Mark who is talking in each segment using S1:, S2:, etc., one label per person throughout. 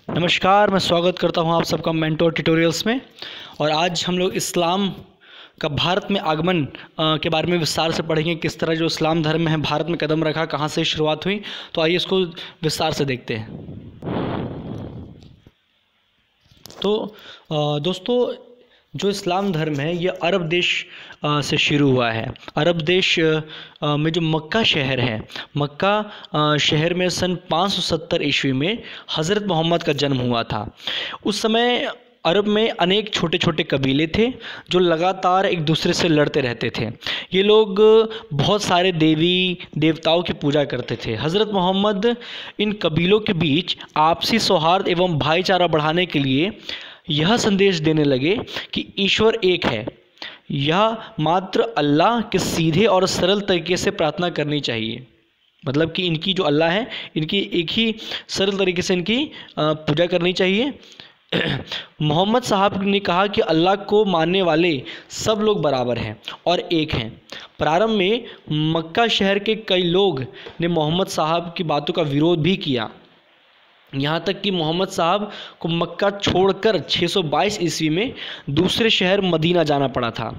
S1: नमस्कार, मैं स्वागत करता हूं आप सबका मेंटोर ट्यूटोरियल्स में। और आज हम लोग इस्लाम का भारत में आगमन के बारे में विस्तार से पढ़ेंगे। किस तरह जो इस्लाम धर्म है भारत में कदम रखा, कहां से शुरुआत हुई। तो आइए इसको विस्तार से देखते हैं। तो दोस्तों, जो इस्लाम धर्म है ये अरब देश से शुरू हुआ है। अरब देश में जो मक्का शहर है, मक्का शहर में सन 570 ईस्वी में हज़रत मोहम्मद का जन्म हुआ था। उस समय अरब में अनेक छोटे छोटे कबीले थे जो लगातार एक दूसरे से लड़ते रहते थे। ये लोग बहुत सारे देवी देवताओं की पूजा करते थे। हज़रत मोहम्मद इन कबीलों के बीच आपसी सौहार्द एवं भाईचारा बढ़ाने के लिए यह संदेश देने लगे कि ईश्वर एक है, यह मात्र अल्लाह के सीधे और सरल तरीके से प्रार्थना करनी चाहिए। मतलब कि इनकी जो अल्लाह है, इनकी एक ही सरल तरीके से इनकी पूजा करनी चाहिए। मोहम्मद साहब ने कहा कि अल्लाह को मानने वाले सब लोग बराबर हैं और एक हैं। प्रारंभ में मक्का शहर के कई लोग ने मोहम्मद साहब की बातों का विरोध भी किया। यहाँ तक कि मोहम्मद साहब को मक्का छोड़कर 622 ईस्वी में दूसरे शहर मदीना जाना पड़ा था।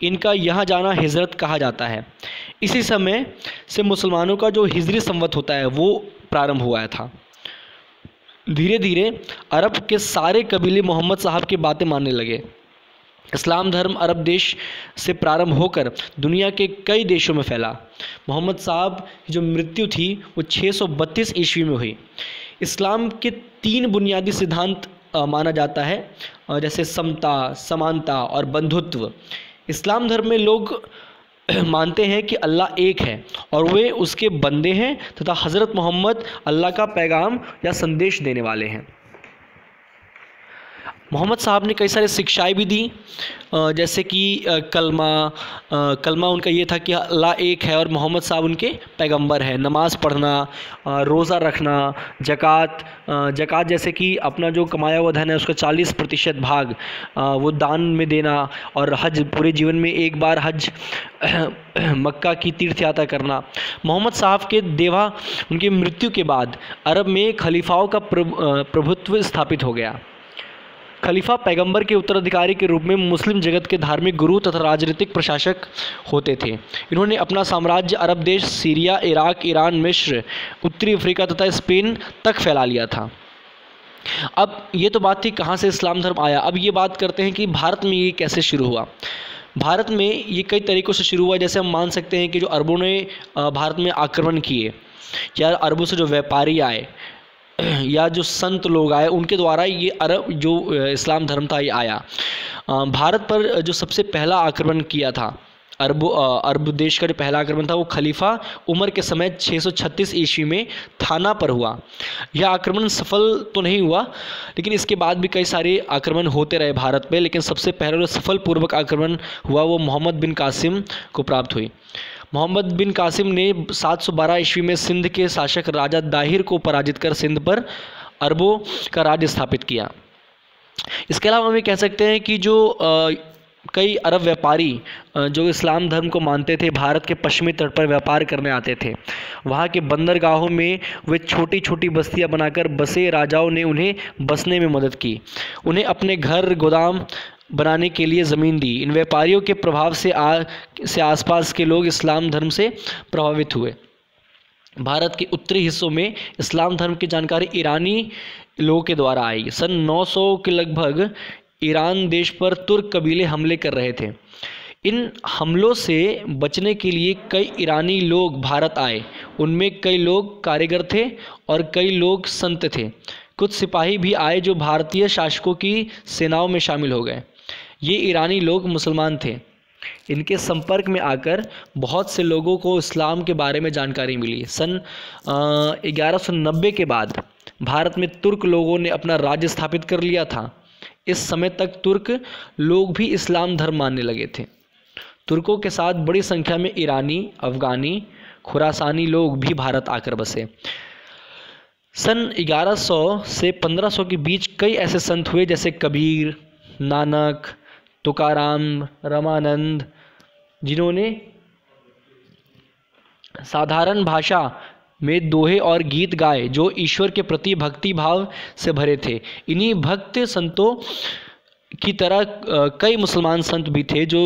S1: इनका यहाँ जाना हिजरत कहा जाता है। इसी समय से मुसलमानों का जो हिजरी संवत होता है वो प्रारंभ हुआ था। धीरे धीरे अरब के सारे कबीले मोहम्मद साहब की बातें मानने लगे। इस्लाम धर्म अरब देश से प्रारंभ होकर दुनिया के कई देशों में फैला। मोहम्मद साहब की जो मृत्यु थी वो 632 ईस्वी में हुई। इस्लाम के 3 बुनियादी सिद्धांत माना जाता है, जैसे समता, समानता और बंधुत्व। इस्लाम धर्म में लोग मानते हैं कि अल्लाह एक है और वे उसके बंदे हैं तथा हज़रत मोहम्मद अल्लाह का पैगाम या संदेश देने वाले हैं। मोहम्मद साहब ने कई सारे शिक्षाएं भी दी, जैसे कि कलमा उनका ये था कि अल्लाह एक है और मोहम्मद साहब उनके पैगंबर हैं। नमाज़ पढ़ना, रोज़ा रखना, ज़कात जैसे कि अपना जो कमाया हुआ धन है उसका 40% भाग वो दान में देना, और हज, पूरे जीवन में एक बार हज मक्का की तीर्थ यात्रा करना। मोहम्मद साहब के देवा उनकी मृत्यु के बाद अरब में खलीफाओं का प्रभुत्व स्थापित हो गया। खलीफा पैगंबर के उत्तराधिकारी के रूप में मुस्लिम जगत के धार्मिक गुरु तथा राजनीतिक प्रशासक होते थे। इन्होंने अपना साम्राज्य अरब देश, सीरिया, इराक, ईरान, मिस्र, उत्तरी अफ्रीका तथा स्पेन तक फैला लिया था। अब ये तो बात थी कहाँ से इस्लाम धर्म आया। अब ये बात करते हैं कि भारत में ये कैसे शुरू हुआ। भारत में ये कई तरीक़ों से शुरू हुआ। जैसे हम मान सकते हैं कि जो अरबों ने भारत में आक्रमण किए, या अरबों से जो व्यापारी आए या जो संत लोग आए, उनके द्वारा ये अरब जो इस्लाम धर्म था ये आया। भारत पर जो सबसे पहला आक्रमण किया था, अरब देश का जो पहला आक्रमण था वो खलीफा उमर के समय 636 ईस्वी में थाना पर हुआ। यह आक्रमण सफल तो नहीं हुआ, लेकिन इसके बाद भी कई सारे आक्रमण होते रहे भारत पे। लेकिन सबसे पहला जो सफल पूर्वक आक्रमण हुआ वो मोहम्मद बिन कासिम को प्राप्त हुई। मोहम्मद बिन कासिम ने 712 ईस्वी में सिंध के शासक राजा दाहिर को पराजित कर सिंध पर अरबों का राज्य स्थापित किया। इसके अलावा हम ये कह सकते हैं कि जो कई अरब व्यापारी जो इस्लाम धर्म को मानते थे, भारत के पश्चिमी तट पर व्यापार करने आते थे। वहाँ के बंदरगाहों में वे छोटी छोटी बस्तियाँ बनाकर बसे राजाओं ने उन्हें बसने में मदद की। उन्हें अपने घर, गोदाम बनाने के लिए ज़मीन दी। इन व्यापारियों के प्रभाव से आसपास के लोग इस्लाम धर्म से प्रभावित हुए। भारत के उत्तरी हिस्सों में इस्लाम धर्म की जानकारी ईरानी लोगों के द्वारा आई। सन 900 के लगभग ईरान देश पर तुर्क कबीले हमले कर रहे थे। इन हमलों से बचने के लिए कई ईरानी लोग भारत आए। उनमें कई लोग कारीगर थे और कई लोग संत थे। कुछ सिपाही भी आए जो भारतीय शासकों की सेनाओं में शामिल हो गए। ये ईरानी लोग मुसलमान थे। इनके संपर्क में आकर बहुत से लोगों को इस्लाम के बारे में जानकारी मिली। सन 1190 के बाद भारत में तुर्क लोगों ने अपना राज्य स्थापित कर लिया था। इस समय तक तुर्क लोग भी इस्लाम धर्म मानने लगे थे। तुर्कों के साथ बड़ी संख्या में ईरानी, अफ़गानी, खुरासानी लोग भी भारत आकर बसे। सन 1100 से 1500 के बीच कई ऐसे संत हुए जैसे कबीर, नानक, तुकाराम, रामानंद, जिन्होंने साधारण भाषा में दोहे और गीत गाए जो ईश्वर के प्रति भक्ति भाव से भरे थे। इन्हीं भक्त संतों की तरह कई मुसलमान संत भी थे जो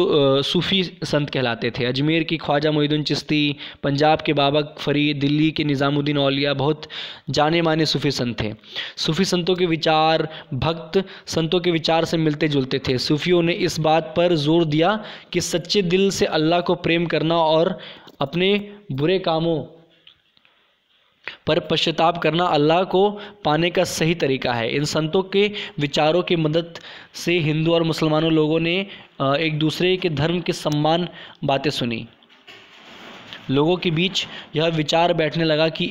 S1: सूफ़ी संत कहलाते थे। अजमेर की ख्वाजा मोइनुद्दीन चिश्ती, पंजाब के बाबा फरीद, दिल्ली के निज़ामुद्दीन औलिया बहुत जाने माने सूफ़ी संत थे। सूफ़ी संतों के विचार भक्त संतों के विचार से मिलते जुलते थे। सूफ़ियों ने इस बात पर जोर दिया कि सच्चे दिल से अल्लाह को प्रेम करना और अपने बुरे कामों पर पश्चाताप करना अल्लाह को पाने का सही तरीका है। इन संतों के विचारों की मदद से हिंदू और मुसलमानों लोगों ने एक दूसरे के धर्म के सम्मान बातें सुनी। लोगों के बीच यह विचार बैठने लगा कि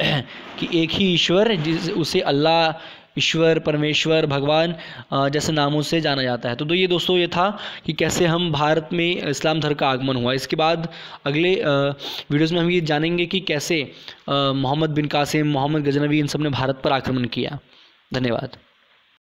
S1: एक ही ईश्वर उसे अल्लाह, ईश्वर, परमेश्वर, भगवान जैसे नामों से जाना जाता है। तो ये दोस्तों ये था कि कैसे हम भारत में इस्लाम धर्म का आगमन हुआ। इसके बाद अगले वीडियोज़ में हम ये जानेंगे कि कैसे मोहम्मद बिन कासिम, मोहम्मद गजनवी इन सब ने भारत पर आक्रमण किया। धन्यवाद।